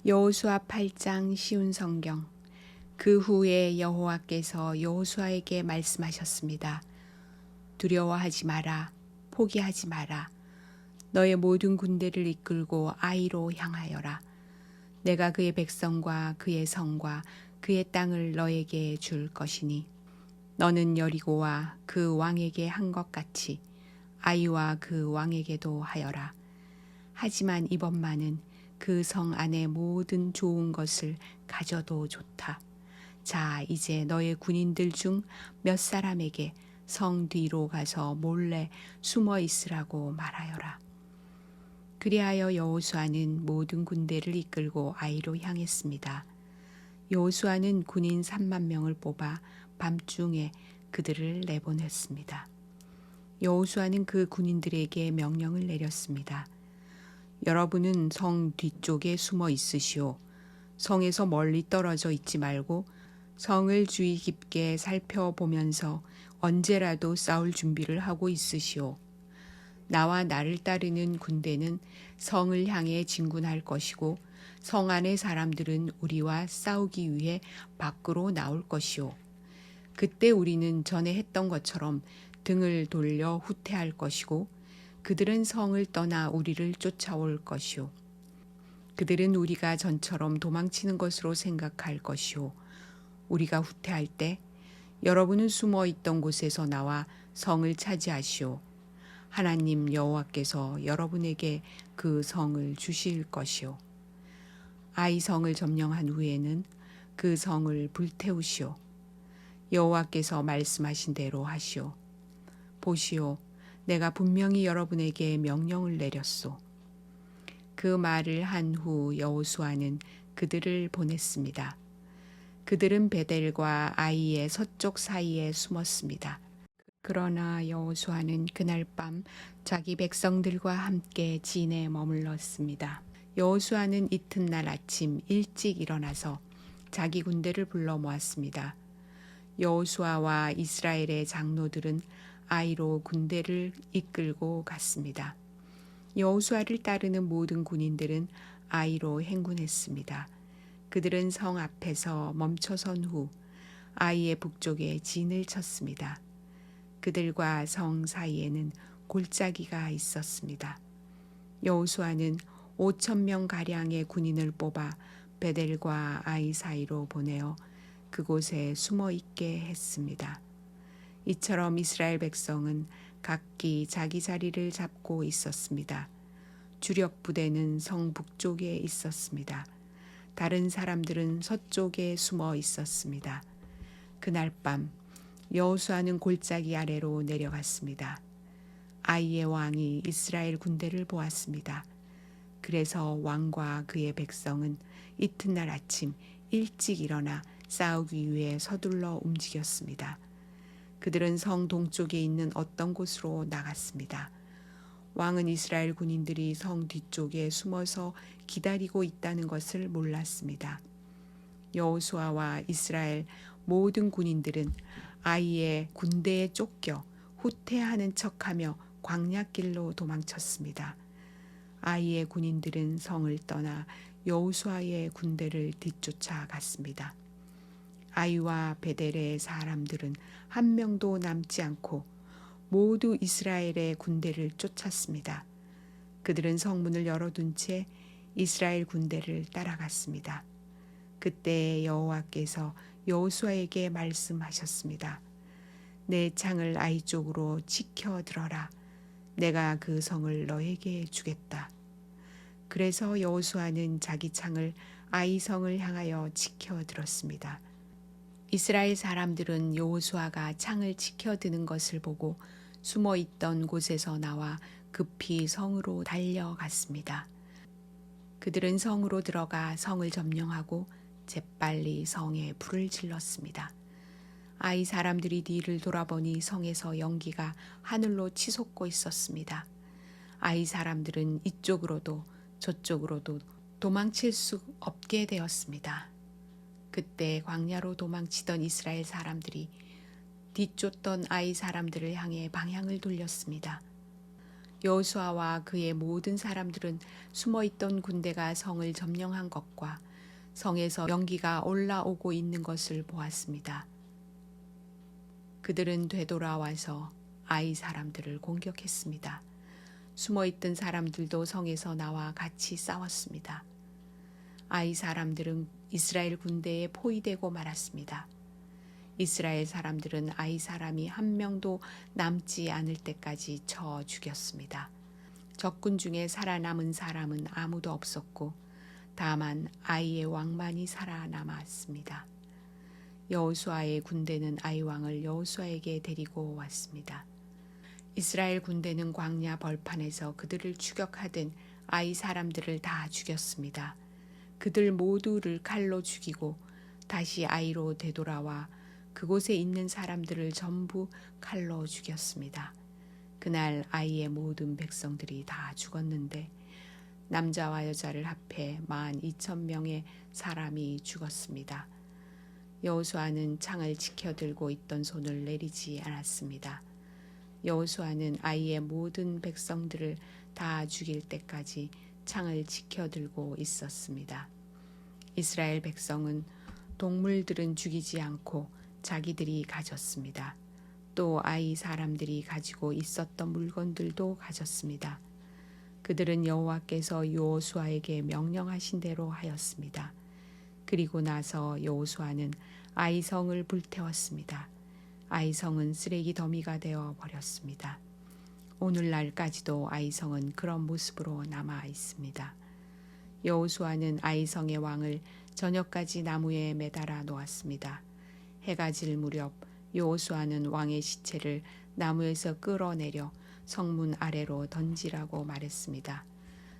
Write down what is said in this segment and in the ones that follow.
여호수아 8장 쉬운 성경. 그 후에 여호와께서 여호수아에게 말씀하셨습니다. 두려워하지 마라. 포기하지 마라. 너의 모든 군대를 이끌고 아이로 향하여라. 내가 그의 백성과 그의 성과 그의 땅을 너에게 줄 것이니 너는 여리고와 그 왕에게 한 것 같이 아이와 그 왕에게도 하여라. 하지만 이번만은 그 성 안에 모든 좋은 것을 가져도 좋다. 자, 이제 너의 군인들 중 몇 사람에게 성 뒤로 가서 몰래 숨어 있으라고 말하여라. 그리하여 여호수아는 모든 군대를 이끌고 아이로 향했습니다. 여호수아는 군인 3만 명을 뽑아 밤중에 그들을 내보냈습니다. 여호수아는 그 군인들에게 명령을 내렸습니다. 여러분은 성 뒤쪽에 숨어 있으시오. 성에서 멀리 떨어져 있지 말고 성을 주의 깊게 살펴보면서 언제라도 싸울 준비를 하고 있으시오. 나와 나를 따르는 군대는 성을 향해 진군할 것이고 성 안의 사람들은 우리와 싸우기 위해 밖으로 나올 것이오. 그때 우리는 전에 했던 것처럼 등을 돌려 후퇴할 것이고 그들은 성을 떠나 우리를 쫓아올 것이오. 그들은 우리가 전처럼 도망치는 것으로 생각할 것이오. 우리가 후퇴할 때 여러분은 숨어 있던 곳에서 나와 성을 차지하시오. 하나님 여호와께서 여러분에게 그 성을 주실 것이오. 아이 성을 점령한 후에는 그 성을 불태우시오. 여호와께서 말씀하신 대로 하시오. 보시오. 내가 분명히 여러분에게 명령을 내렸소. 그 말을 한 후 여호수아는 그들을 보냈습니다. 그들은 베델과 아이의 서쪽 사이에 숨었습니다. 그러나 여호수아는 그날 밤 자기 백성들과 함께 진에 머물렀습니다. 여호수아는 이튿날 아침 일찍 일어나서 자기 군대를 불러 모았습니다. 여호수아와 이스라엘의 장로들은 아이로 군대를 이끌고 갔습니다. 여호수아를 따르는 모든 군인들은 아이로 행군했습니다. 그들은 성 앞에서 멈춰선 후 아이의 북쪽에 진을 쳤습니다. 그들과 성 사이에는 골짜기가 있었습니다. 여호수아는 5,000명 가량의 군인을 뽑아 베델과 아이 사이로 보내어 그곳에 숨어 있게 했습니다. 이처럼 이스라엘 백성은 각기 자기 자리를 잡고 있었습니다. 주력 부대는 성 북쪽에 있었습니다. 다른 사람들은 서쪽에 숨어 있었습니다. 그날 밤 여호수아는 골짜기 아래로 내려갔습니다. 아이의 왕이 이스라엘 군대를 보았습니다. 그래서 왕과 그의 백성은 이튿날 아침 일찍 일어나 싸우기 위해 서둘러 움직였습니다. 그들은 성 동쪽에 있는 어떤 곳으로 나갔습니다. 왕은 이스라엘 군인들이 성 뒤쪽에 숨어서 기다리고 있다는 것을 몰랐습니다. 여호수아와 이스라엘 모든 군인들은 아이의 군대에 쫓겨 후퇴하는 척하며 광야길로 도망쳤습니다. 아이의 군인들은 성을 떠나 여호수아의 군대를 뒤쫓아 갔습니다. 아이와 베델의 사람들은 한 명도 남지 않고 모두 이스라엘의 군대를 쫓았습니다. 그들은 성문을 열어둔 채 이스라엘 군대를 따라갔습니다. 그때 여호와께서 여호수아에게 말씀하셨습니다. 내 창을 아이 쪽으로 치켜 들어라. 내가 그 성을 너에게 주겠다. 그래서 여호수아는 자기 창을 아이 성을 향하여 치켜 들었습니다. 이스라엘 사람들은 여호수아가 창을 치켜드는 것을 보고 숨어 있던 곳에서 나와 급히 성으로 달려갔습니다. 그들은 성으로 들어가 성을 점령하고 재빨리 성에 불을 질렀습니다. 아이 사람들이 뒤를 돌아보니 성에서 연기가 하늘로 치솟고 있었습니다. 아이 사람들은 이쪽으로도 저쪽으로도 도망칠 수 없게 되었습니다. 그때 광야로 도망치던 이스라엘 사람들이 뒤쫓던 아이 사람들을 향해 방향을 돌렸습니다. 여호수아와 그의 모든 사람들은 숨어있던 군대가 성을 점령한 것과 성에서 연기가 올라오고 있는 것을 보았습니다. 그들은 되돌아와서 아이 사람들을 공격했습니다. 숨어있던 사람들도 성에서 나와 같이 싸웠습니다. 아이 사람들은 이스라엘 군대에 포위되고 말았습니다. 이스라엘 사람들은 아이 사람이 한 명도 남지 않을 때까지 쳐 죽였습니다. 적군 중에 살아남은 사람은 아무도 없었고 다만 아이의 왕만이 살아남았습니다. 여호수아의 군대는 아이 왕을 여호수아에게 데리고 왔습니다. 이스라엘 군대는 광야 벌판에서 그들을 추격하던 아이 사람들을 다 죽였습니다. 그들 모두를 칼로 죽이고 다시 아이로 되돌아와 그곳에 있는 사람들을 전부 칼로 죽였습니다. 그날 아이의 모든 백성들이 다 죽었는데 남자와 여자를 합해 12,000명의 사람이 죽었습니다. 여호수아는 창을 지켜들고 있던 손을 내리지 않았습니다. 여호수아는 아이의 모든 백성들을 다 죽일 때까지 창을 지켜들고 있었습니다. 이스라엘 백성은 동물들은 죽이지 않고 자기들이 가졌습니다. 또 아이 사람들이 가지고 있었던 물건들도 가졌습니다. 그들은 여호와께서 여호수아에게 명령하신 대로 하였습니다. 그리고 나서 여호수아는 아이 성을 불태웠습니다. 아이 성은 쓰레기 더미가 되어 버렸습니다. 오늘날까지도 아이 성은 그런 모습으로 남아 있습니다. 여호수아는 아이 성의 왕을 저녁까지 나무에 매달아 놓았습니다. 해가 질 무렵 여호수아는 왕의 시체를 나무에서 끌어내려 성문 아래로 던지라고 말했습니다.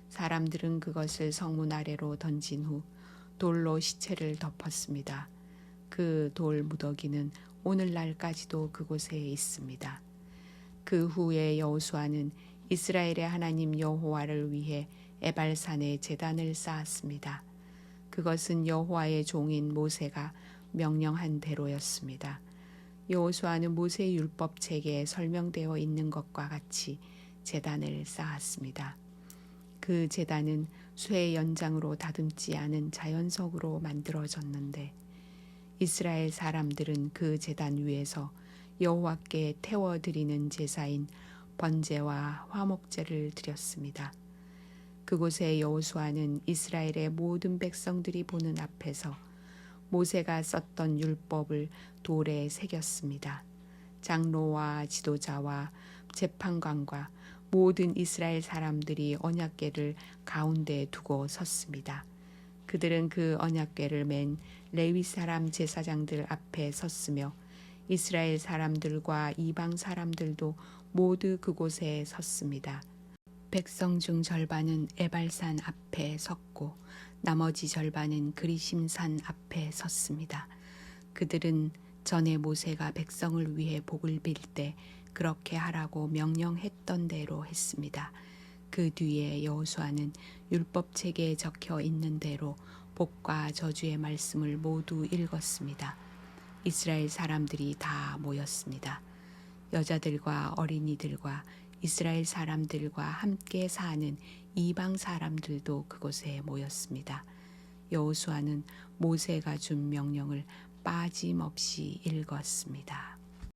사람들은 그것을 성문 아래로 던진 후 돌로 시체를 덮었습니다. 그 돌 무더기는 오늘날까지도 그곳에 있습니다. 그 후에 여호수아는 이스라엘의 하나님 여호와를 위해 에발산에 제단을 쌓았습니다. 그것은 여호와의 종인 모세가 명령한 대로였습니다. 여호수아는 모세의 율법책에 설명되어 있는 것과 같이 제단을 쌓았습니다. 그 제단은 쇠 연장으로 다듬지 않은 자연석으로 만들어졌는데 이스라엘 사람들은 그 제단 위에서 여호와께 태워드리는 제사인 번제와 화목제를 드렸습니다. 그곳에 여호수아는 이스라엘의 모든 백성들이 보는 앞에서 모세가 썼던 율법을 돌에 새겼습니다. 장로와 지도자와 재판관과 모든 이스라엘 사람들이 언약궤를 가운데 두고 섰습니다. 그들은 그 언약궤를 맨 레위 사람 제사장들 앞에 섰으며 이스라엘 사람들과 이방 사람들도 모두 그곳에 섰습니다. 백성 중 절반은 에발산 앞에 섰고 나머지 절반은 그리심산 앞에 섰습니다. 그들은 전에 모세가 백성을 위해 복을 빌 때 그렇게 하라고 명령했던 대로 했습니다. 그 뒤에 여호수아는 율법책에 적혀 있는 대로 복과 저주의 말씀을 모두 읽었습니다. 이스라엘 사람들이 다 모였습니다. 여자들과 어린이들과 이스라엘 사람들과 함께 사는 이방 사람들도 그곳에 모였습니다. 여호수아는 모세가 준 명령을 빠짐없이 읽었습니다.